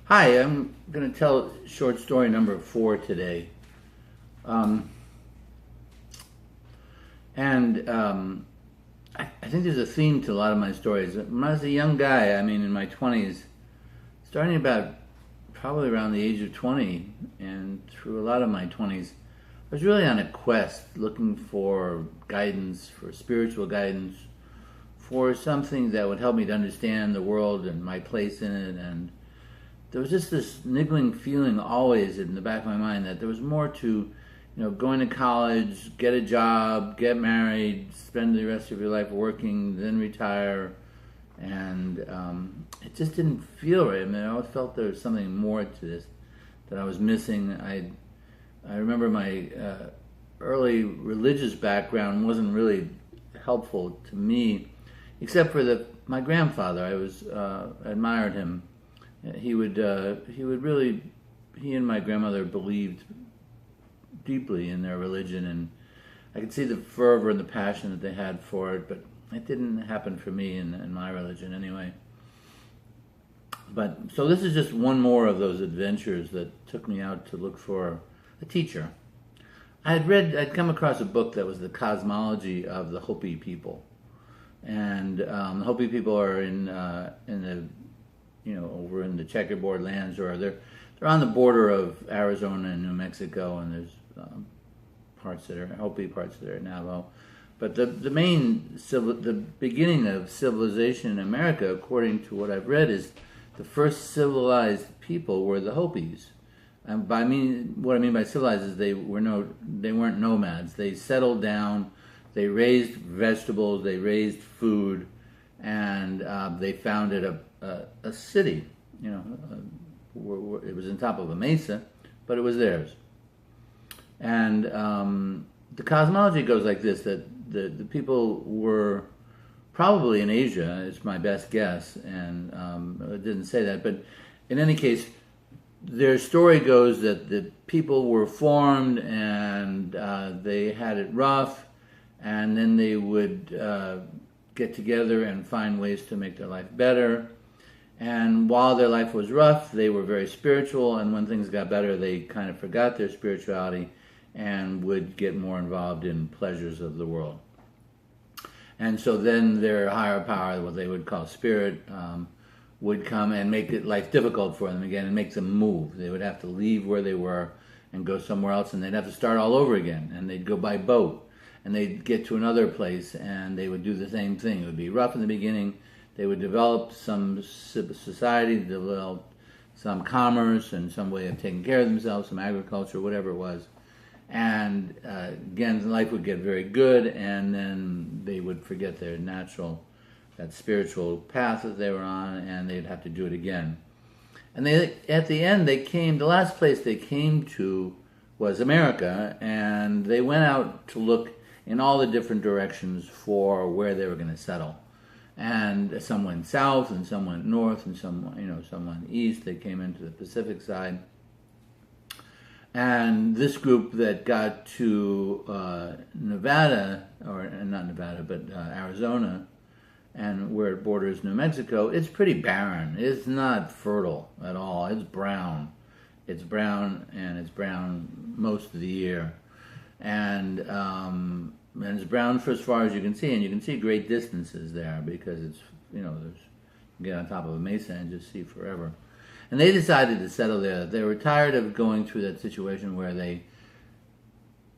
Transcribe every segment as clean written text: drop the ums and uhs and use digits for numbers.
Hi, I'm going to tell short story number 4 today. Um, and I think there's a theme to a lot of my stories. When I was a young guy, in my 20s, starting about probably around the age of 20 and through a lot of my 20s, I was really on a quest looking for guidance, for spiritual guidance, for something that would help me to understand the world and my place in it. And there was just this niggling feeling always in the back of my mind that there was more to, going to college, get a job, get married, spend the rest of your life working, then retire, and it just didn't feel right. I always felt there was something more to this that I was missing. I remember my early religious background wasn't really helpful to me, except for my grandfather. I was admired him. He and my grandmother believed deeply in their religion, and I could see the fervor and the passion that they had for it, but it didn't happen for me in my religion anyway. But so this is just one more of those adventures that took me out to look for a teacher. I'd come across a book that was the cosmology of the Hopi people, and the Hopi people are in the over in the checkerboard lands, or they're on the border of Arizona and New Mexico, and there's parts that are Hopi, parts that are Navajo. But the beginning of civilization in America, according to what I've read, is the first civilized people were the Hopis. And what I mean by civilized is they weren't nomads. They settled down, they raised vegetables, they raised food, and they founded a city. It was on top of a mesa, but it was theirs. And the cosmology goes like this: that the people were probably in Asia. It's my best guess, and it didn't say that. But in any case, their story goes that the people were formed and they had it rough, and then they would get together and find ways to make their life better. And while their life was rough, they were very spiritual, and when things got better, they kind of forgot their spirituality and would get more involved in pleasures of the world. And so then their higher power, what they would call spirit, would come and make life difficult for them again and make them move. They would have to leave where they were and go somewhere else, and they'd have to start all over again. And they'd go by boat, and they'd get to another place, and they would do the same thing. It would be rough in the beginning. They would develop some society, develop some commerce and some way of taking care of themselves, some agriculture, whatever it was. And again, life would get very good, and then they would forget their that spiritual path that they were on, and they'd have to do it again. And at the end, the last place they came to was America, and they went out to look in all the different directions for where they were going to settle. And some went south, and some went north, and some went east. They came into the Pacific side. And this group that got to Nevada, or not Nevada, but Arizona, and where it borders New Mexico, it's pretty barren. It's not fertile at all. It's brown. It's brown, and it's brown most of the year. And it's brown for as far as you can see, and you can see great distances there because it's, you get on top of a mesa and just see forever. And they decided to settle there. They were tired of going through that situation where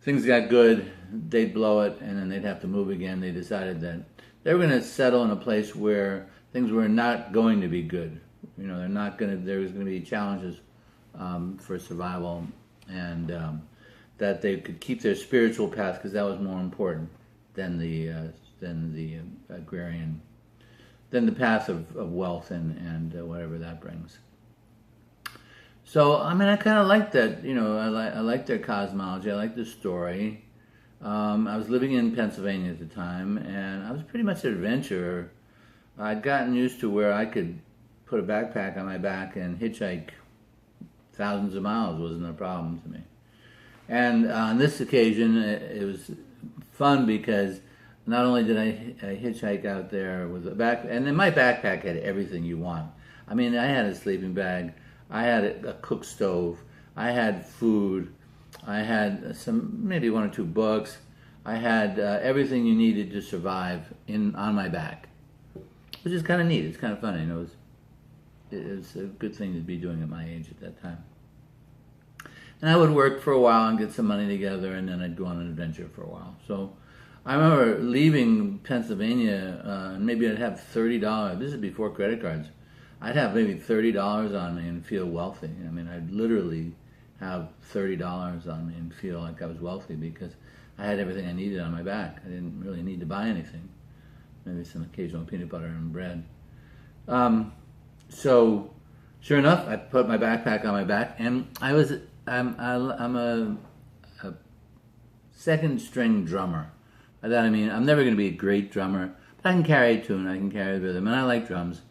things got good, they'd blow it, and then they'd have to move again. They decided that they were going to settle in a place where things were not going to be good. There was going to be challenges for survival, and that they could keep their spiritual path because that was more important than the agrarian, than the path of wealth and whatever that brings. So I kind of liked that. I liked their cosmology. I liked the story. I was living in Pennsylvania at the time, and I was pretty much an adventurer. I'd gotten used to where I could put a backpack on my back and hitchhike thousands of miles. Wasn't a problem to me. And on this occasion, it was fun because not only did I hitchhike out there with a backpack, and then my backpack had everything you want. I mean, I had a sleeping bag, I had a cook stove, I had food, I had maybe one or two books, I had everything you needed to survive on my back, which is kind of neat. It's kind of funny. It was a good thing to be doing at my age at that time. And I would work for a while and get some money together, and then I'd go on an adventure for a while. So I remember leaving Pennsylvania, and maybe I'd have $30. This is before credit cards. I'd have maybe $30 on me and feel wealthy. I mean, I'd literally have $30 on me and feel like I was wealthy because I had everything I needed on my back. I didn't really need to buy anything. Maybe some occasional peanut butter and bread. So, sure enough, I put my backpack on my back, and I'm a second string drummer. By that I mean I'm never going to be a great drummer, but I can carry a tune, I can carry a rhythm, and I like drums.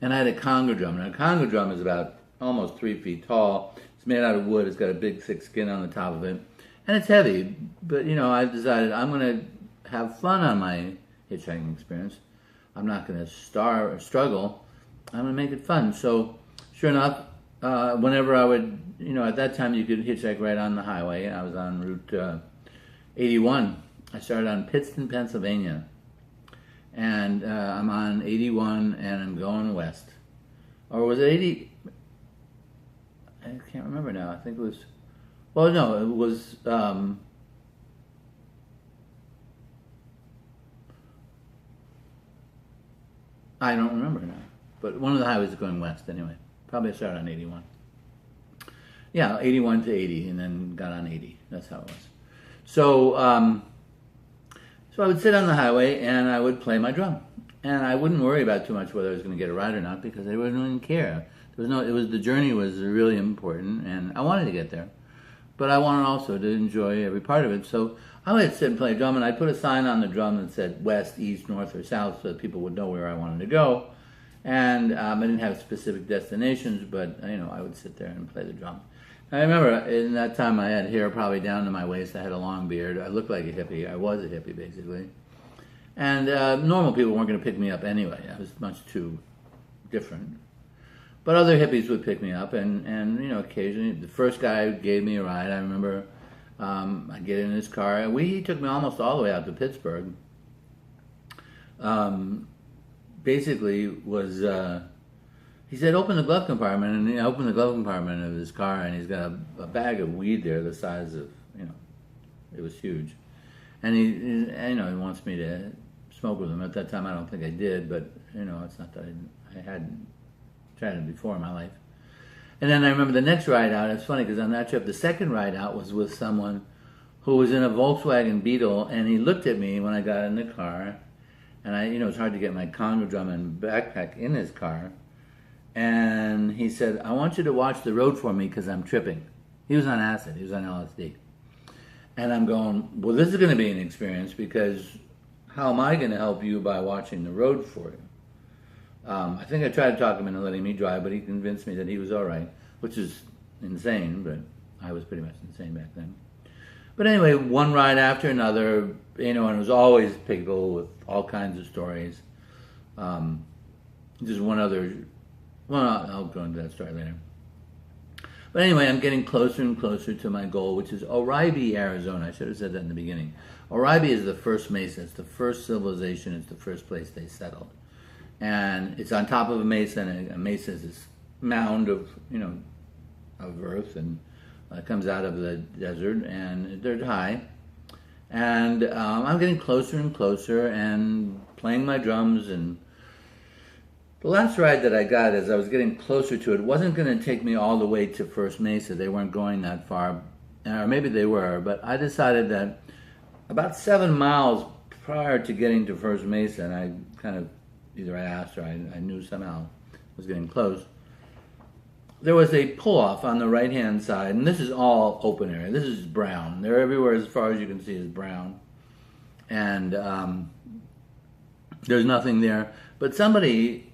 And I had a conga drum. And a conga drum is about almost 3 feet tall. It's made out of wood. It's got a big thick skin on the top of it, and it's heavy. But I decided I'm going to have fun on my hitchhiking experience. I'm not going to starve or struggle. I'm going to make it fun. So, sure enough, whenever I would, at that time you could hitchhike right on the highway. I was on Route 81. I started on Pittston, Pennsylvania. And I'm on 81 and I'm going west. Or was it 80? I can't remember now. I think it was, well, no, it was, I don't remember now. But one of the highways is going west anyway. Probably I started on 81. Yeah, 81 to 80 and then got on 80. That's how it was. So, so I would sit on the highway and I would play my drum. And I wouldn't worry about too much whether I was going to get a ride or not because I wouldn't even care. The journey was really important and I wanted to get there. But I wanted also to enjoy every part of it. So I would sit and play drum, and I'd put a sign on the drum that said west, east, north, or south so that people would know where I wanted to go. And I didn't have specific destinations, but I would sit there and play the drum. I remember in that time I had hair probably down to my waist. I had a long beard. I looked like a hippie. I was a hippie, basically. And normal people weren't going to pick me up anyway. I was much too different. But other hippies would pick me up, and occasionally, the first guy who gave me a ride, I remember I get in his car. He took me almost all the way out to Pittsburgh. Basically was... he said, open the glove compartment, and he opened the glove compartment of his car, and he's got a bag of weed there the size of, it was huge. And he wants me to smoke with him. At that time, I don't think I did, but, it's not that I hadn't tried it before in my life. And then I remember the next ride out, it's funny, because on that trip, the second ride out was with someone who was in a Volkswagen Beetle, and he looked at me when I got in the car, and it's hard to get my conga drum and backpack in his car. And he said, I want you to watch the road for me because I'm tripping. He was on acid. He was on LSD. And I'm going, well, this is going to be an experience because how am I going to help you by watching the road for you? I think I tried to talk him into letting me drive, but he convinced me that he was all right, which is insane, but I was pretty much insane back then. But anyway, one ride after another, and it was always people with all kinds of stories. Just one other... Well, I'll go into that story later. But anyway, I'm getting closer and closer to my goal, which is Oribe, Arizona. I should have said that in the beginning. Oribe is the first mesa. It's the first civilization. It's the first place they settled. And it's on top of a mesa, and a mesa is this mound of, of earth, and it comes out of the desert, and they're high. And I'm getting closer and closer and playing my drums, and the last ride that I got, as I was getting closer to it, wasn't going to take me all the way to First Mesa. They weren't going that far, or maybe they were, but I decided that about 7 miles prior to getting to First Mesa, and I kind of, either I asked or I knew somehow I was getting close, there was a pull-off on the right-hand side, and this is all open area. This is brown. They're everywhere as far as you can see is brown. And there's nothing there. But somebody...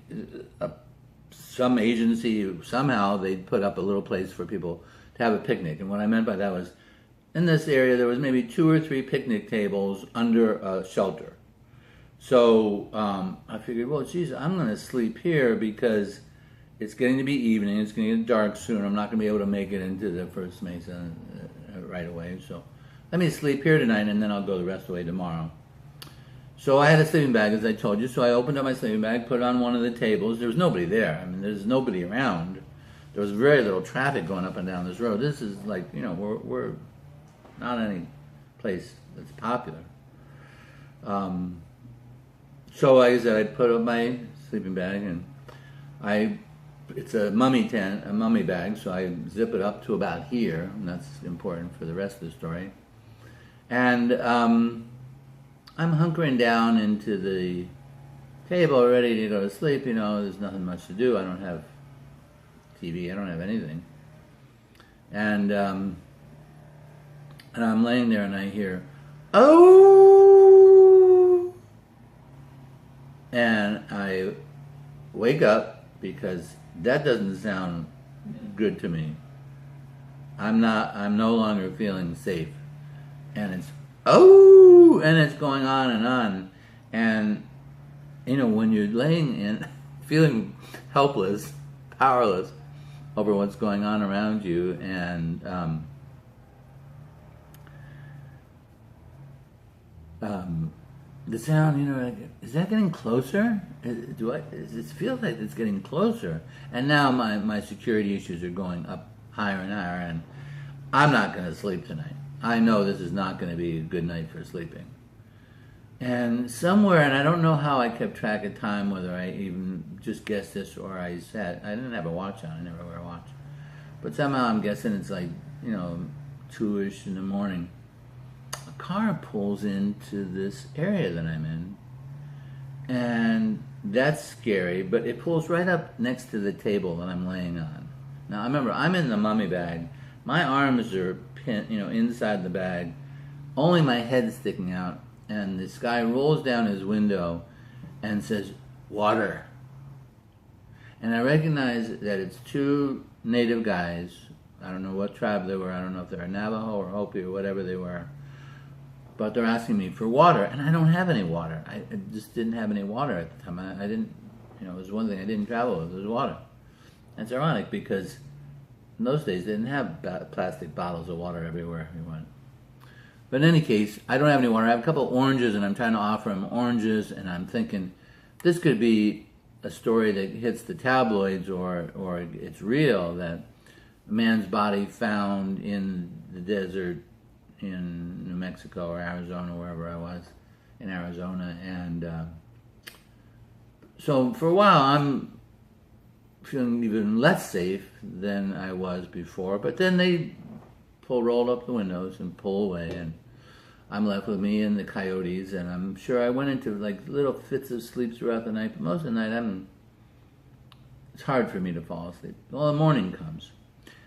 some agency, somehow they put up a little place for people to have a picnic. And what I meant by that was, in this area there was maybe 2 or 3 picnic tables under a shelter. So I figured, well, geez, I'm going to sleep here because it's getting to be evening. It's going to get dark soon. I'm not going to be able to make it into the first mesa right away. So let me sleep here tonight, and then I'll go the rest of the way tomorrow. So I had a sleeping bag, as I told you. So I opened up my sleeping bag, put it on one of the tables. There was nobody there. I mean, there's nobody around. There was very little traffic going up and down this road. This is like, you know, we're not any place that's popular. So like I said, I put up my sleeping bag, and it's a mummy bag, so I zip it up to about here, and that's important for the rest of the story. And I'm hunkering down into the table, ready to go to sleep. You know, there's nothing much to do. I don't have TV. I don't have anything. And I'm laying there, and I hear, "Oh!" And I wake up because that doesn't sound good to me. I'm no longer feeling safe. And it's, "Oh!" And it's going on. And, you know, when you're laying in, feeling helpless, powerless over what's going on around you, and the sound, you know, like, is that getting closer? Does it feel like it's getting closer? And now my security issues are going up higher and higher, and I'm not going to sleep tonight. I know this is not going to be a good night for sleeping. And somewhere, and I don't know how I kept track of time, whether I even just guessed this or I didn't have a watch on, I never wear a watch. But somehow I'm guessing it's like, you know, 2-ish in the morning. A car pulls into this area that I'm in, and that's scary, but it pulls right up next to the table that I'm laying on. Now, remember, I'm in the mummy bag. My arms are pinned, you know, inside the bag. Only my head's sticking out, and this guy rolls down his window and says, "Water." And I recognize that it's two native guys. I don't know what tribe they were. I don't know if they're Navajo or Hopi or whatever they were. But they're asking me for water, and I don't have any water. I just didn't have any water at the time. I didn't, you know, it was one thing I didn't travel with, was water. And it's ironic because in those days they didn't have plastic bottles of water everywhere we went. But in any case, I don't have any water. I have a couple of oranges, and I'm trying to offer him oranges, and I'm thinking this could be a story that hits the tabloids, or it's real, that a man's body found in the desert in New Mexico or Arizona, wherever I was, in Arizona. And so for a while I'm feeling even less safe than I was before, but then they roll up the windows and pull away, and I'm left with me and the coyotes, and I'm sure I went into like little fits of sleep throughout the night, but most of the night it's hard for me to fall asleep. Well, the morning comes,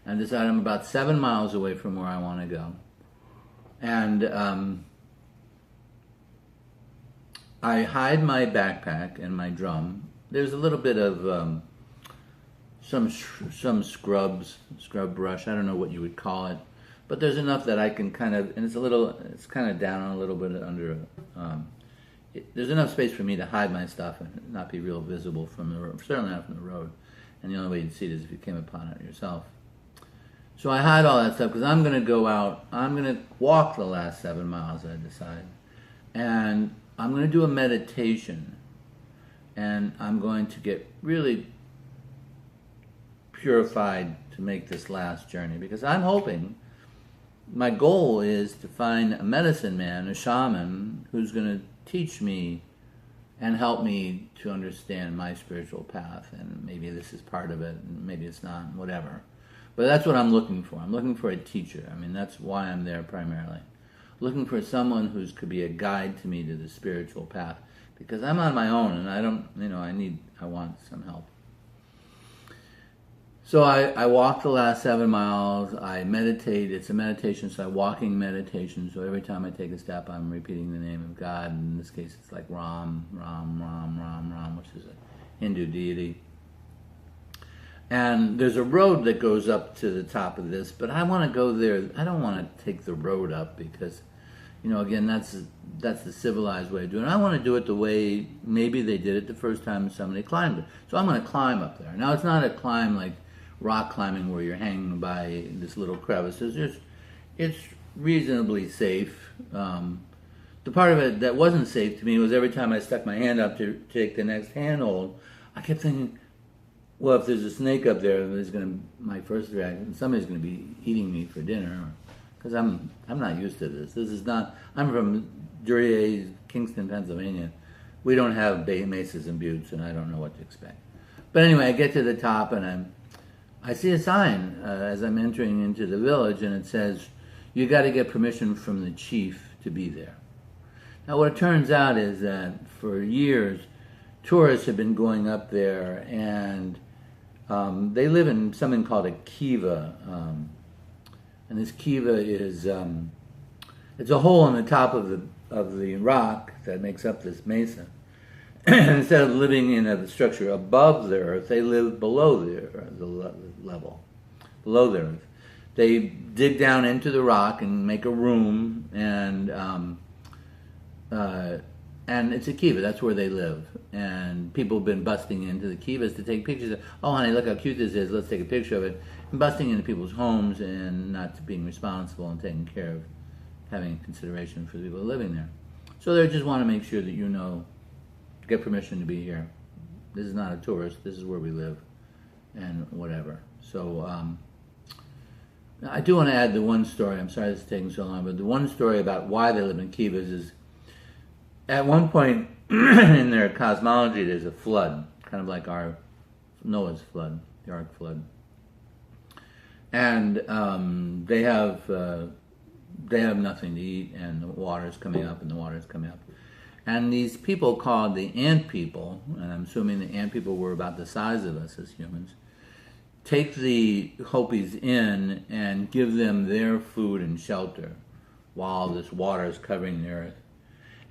and I decide I'm about 7 miles away from where I want to go. And I hide my backpack and my drum. There's a little bit of some scrub brush. I don't know what you would call it, but there's enough that I can kind of, and it's kind of down a little bit under. There's enough space for me to hide my stuff and not be real visible from the road, certainly not from the road. And the only way you'd see it is if you came upon it yourself. So I hide all that stuff because I'm going to go out. I'm going to walk the last 7 miles, I decide. And I'm going to do a meditation. And I'm going to get really purified to make this last journey. Because I'm hoping, my goal is to find a medicine man, a shaman, who's going to teach me and help me to understand my spiritual path. And maybe this is part of it, and maybe it's not, whatever. But that's what I'm looking for. I'm looking for a teacher. I mean, that's why I'm there primarily. Looking for someone who could be a guide to me to the spiritual path. Because I'm on my own, and I don't, you know, I want some help. So I walk the last 7 miles. I meditate. It's a meditation, so walking meditation. So every time I take a step, I'm repeating the name of God. In this case, it's like Ram, Ram, Ram, Ram, Ram, which is a Hindu deity. And there's a road that goes up to the top of this, but I want to go there. I don't want to take the road up because Again, that's the civilized way of doing it. I want to do it the way maybe they did it the first time somebody climbed it. So I'm going to climb up there. Now, it's not a climb like rock climbing where you're hanging by this little crevice. It's reasonably safe. The part of it that wasn't safe to me was every time I stuck my hand up to take the next handhold, I kept thinking, well, if there's a snake up there, my first reaction, somebody's going to be eating me for dinner, because I'm not used to this. This is not. I'm from Duryea, Kingston, Pennsylvania. We don't have mesas and buttes, and I don't know what to expect. But anyway, I get to the top, and I see a sign as I'm entering into the village, and it says, "You got to get permission from the chief to be there." Now, what it turns out is that for years, tourists have been going up there, and they live in something called a kiva, and this kiva is it's a hole in the top of the rock that makes up this mesa. Instead of living in a structure above the earth, they live below the level, below the earth. They dig down into the rock and make a room, and it's a kiva. That's where they live. And people have been busting into the kivas to take pictures of, oh, honey, look how cute this is. Let's take a picture of it. And busting into people's homes and not being responsible and taking care of having consideration for the people living there. So they just want to make sure that get permission to be here. This is not a tourist. This is where we live and whatever. So I do want to add the one story. I'm sorry this is taking so long, but the one story about why they live in kivas is at one point in their cosmology, there's a flood, kind of like our Noah's flood, the Ark flood, and they have nothing to eat, and the water's coming up, and these people called the ant people, and I'm assuming the ant people were about the size of us as humans, take the Hopis in and give them their food and shelter while this water is covering the earth.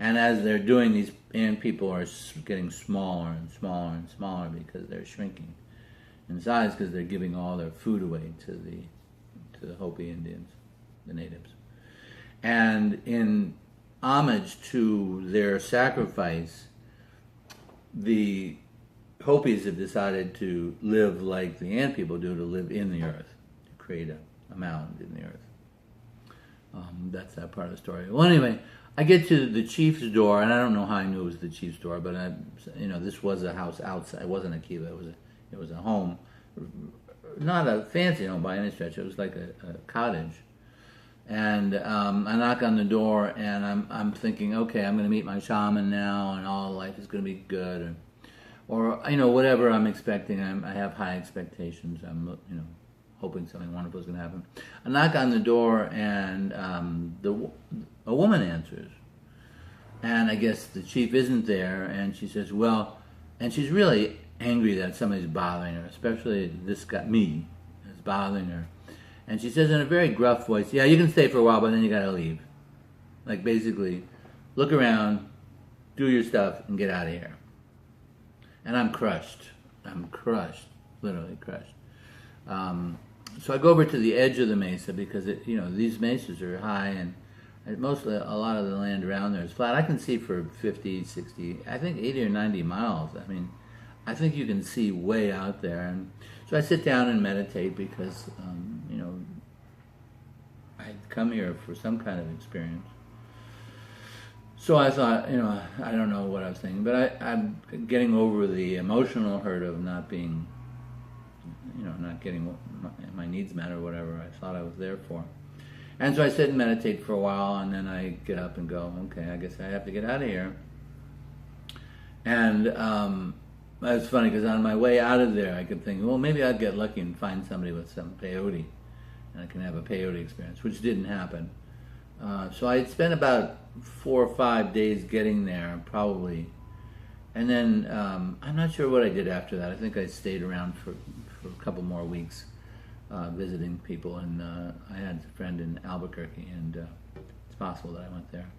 And as they're doing, these ant people are getting smaller and smaller and smaller because they're shrinking in size because they're giving all their food away to the Hopi Indians, the natives. And in homage to their sacrifice, the Hopis have decided to live like the ant people do, to live in the earth, to create a mound in the earth. That's that part of the story. Well, anyway, I get to the chief's door, and I don't know how I knew it was the chief's door, but this was a house outside. It wasn't a kiva. It was a home, not a fancy home by any stretch. It was like a cottage. And I knock on the door, and I'm thinking, okay, I'm going to meet my shaman now, and all life is going to be good, or whatever I'm expecting. I have high expectations. I'm hoping something wonderful is going to happen. I knock on the door, and a woman answers. And I guess the chief isn't there, and she says, well, and she's really angry that somebody's bothering her, especially this guy, me, is bothering her. And she says in a very gruff voice, yeah, you can stay for a while, but then you got to leave. Like, basically, look around, do your stuff, and get out of here. And I'm crushed. Literally crushed. So I go over to the edge of the mesa because these mesas are high, and mostly a lot of the land around there is flat. I can see for 50, 60, I think 80 or 90 miles. I mean, I think you can see way out there. And so I sit down and meditate because I'd come here for some kind of experience. So I thought, I don't know what I was thinking, but I'm getting over the emotional hurt of not being, not getting my needs met or whatever I thought I was there for. And so I sit and meditate for a while, and then I get up and go, okay, I guess I have to get out of here. And it's funny because on my way out of there, I kept thinking, well, maybe I'd get lucky and find somebody with some peyote, and I can have a peyote experience, which didn't happen. So I spent about 4 or 5 days getting there, probably. And then I'm not sure what I did after that. I think I stayed around for a couple more weeks visiting people. And I had a friend in Albuquerque, and it's possible that I went there.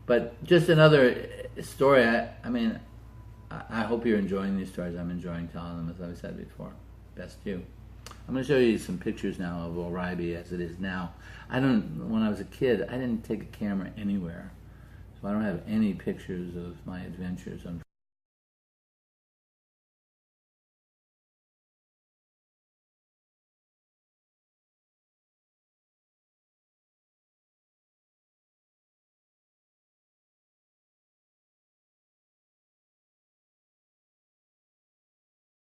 But just another story. I hope you're enjoying these stories. I'm enjoying telling them, as I said before. Best you. I'm going to show you some pictures now of Oribe as it is now. When I was a kid, I didn't take a camera anywhere. So I don't have any pictures of my adventures, unfortunately.